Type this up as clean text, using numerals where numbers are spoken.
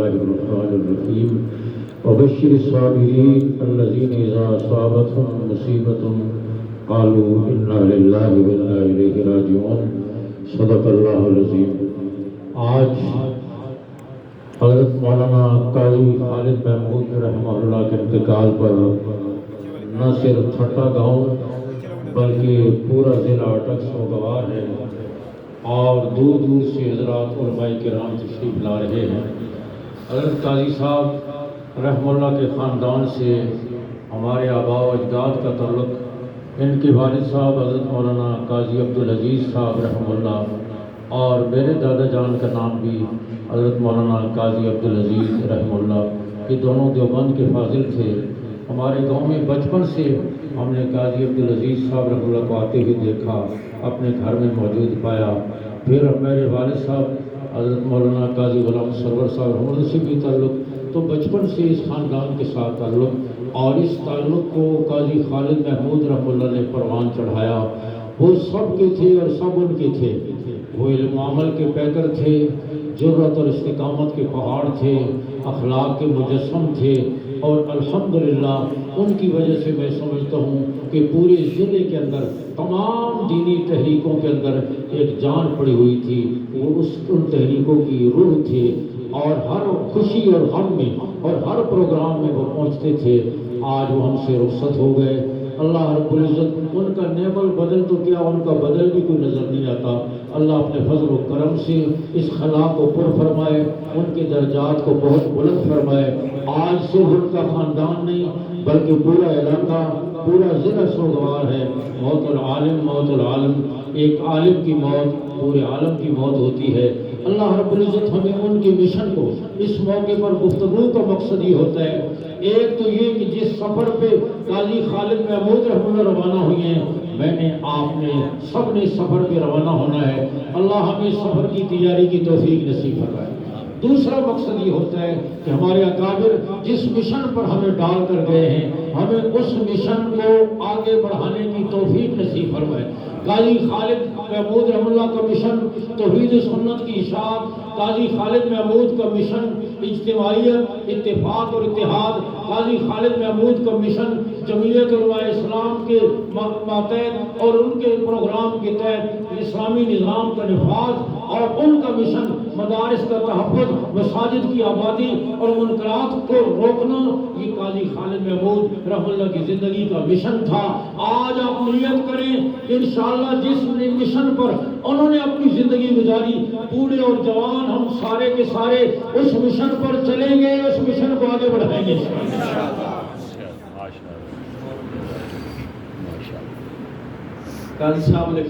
الله الرحمن الرحيم وبشر الصابرين الذين إذا أصابتهم مصيبة قالوا إنا لله وإنا إليه راجعون صدق الله العظيم۔ آج حضرت مولانا قاری خالد محمود رحمہ اللہ کے انتقال پر نہ صرف ٹھٹا گاؤں بلکہ پورا ضلع اٹک سوگوار ہے اور دور دور سے حضرات علماء کرام تشریف لا رہے ہیں۔ حضرت قاضی صاحب رحمہ اللہ کے خاندان سے ہمارے آباء و اجداد کا تعلق، ان کے والد صاحب حضرت مولانا قاضی عبدالعزیز صاحب رحمہ اللہ اور میرے دادا جان کا نام بھی حضرت مولانا قاضی عبدالعزیز رحمہ اللہ، یہ دونوں دیوبند کے فاضل تھے۔ ہمارے گاؤں میں بچپن سے ہم نے قاضی عبدالعزیز صاحب رحمہ اللہ کو آتے ہوئے دیکھا، اپنے گھر میں موجود پایا۔ پھر میرے والد صاحب حضرت مولانا قاضی غلام سرور صاحب رحمہ اللہ سے بھی تعلق، تو بچپن سے اس خاندان کے ساتھ تعلق، اور اس تعلق کو قاضی خالد محمود رحمہ اللہ نے پروان چڑھایا۔ وہ سب کے تھے اور سب ان کے تھے، وہ علم و عمل کے پیکر تھے، جرأت اور استقامت کے پہاڑ تھے، اخلاق کے مجسم تھے، اور الحمدللہ ان کی وجہ سے میں سمجھتا ہوں کہ پورے ضلع کے اندر تمام دینی تحریکوں کے اندر ایک جان پڑی ہوئی تھی، وہ ان تحریکوں کی روح تھے، اور ہر خوشی اور غم میں اور ہر پروگرام میں وہ پہنچتے تھے۔ آج وہ ہم سے رخصت ہو گئے۔ اللہ رب العزت ان کا نعم البدل تو کیا، ان کا بدل بھی کوئی نظر نہیں آتا۔ اللہ اپنے فضل و کرم سے اس خلا کو پر فرمائے، ان کے درجات کو بہت بلند فرمائے۔ آج صرف ان کا خاندان نہیں بلکہ پورا علاقہ، پورا ضلع سوگوار ہے۔ موت العالم، موت العالم، ایک عالم کی موت پورے عالم کی موت ہوتی ہے۔ اللہ رب العزت ہمیں ان کے مشن کو، اس موقع پر گفتگو کا مقصد یہ ہوتا ہے، ایک تو یہ کہ جس سفر پہ قاضی خالد محمود رحمہ اللہ روانہ ہوئے ہیں، میں نے، آپ نے، سب نے سفر پہ روانہ ہونا ہے۔ اللہ ہمیں سفر کی تیاری کی توفیق نصیب فرمائے۔ دوسرا مقصد یہ ہوتا ہے کہ ہمارے اکابر جس مشن پر ہمیں ڈال کر گئے ہیں، ہمیں اس مشن کو آگے بڑھانے کی توفیق نصیب فرمائے۔ قاضی خالد محمود رحمہ اللہ کا مشن توحید و سنت کی اشاعت، قاضی خالد محمود کا مشن اجتماعیت، اتفاق اور اتحاد، قاضی خالد محمود کا مشن جمعیت علماء اسلام کے ماتحت اور ان کے پروگرام کے تحت اسلامی نظام کا نفاذ، اور ان کا مشن مدارس کا تحفظ، مساجد کی آبادی اور منکرات کو روکنا، یہ قاضی خالد محمود رحمہ اللہ کی زندگی کا مشن تھا۔ آج آپ نیت کریں انشاءاللہ جس مشن پر انہوں نے اپنی زندگی گزاری، بوڑھے اور جوان ہم سارے کے سارے اس مشن پر چلیں گے، اس مشن کو آگے بڑھائیں گے۔ قاضی صاحب نے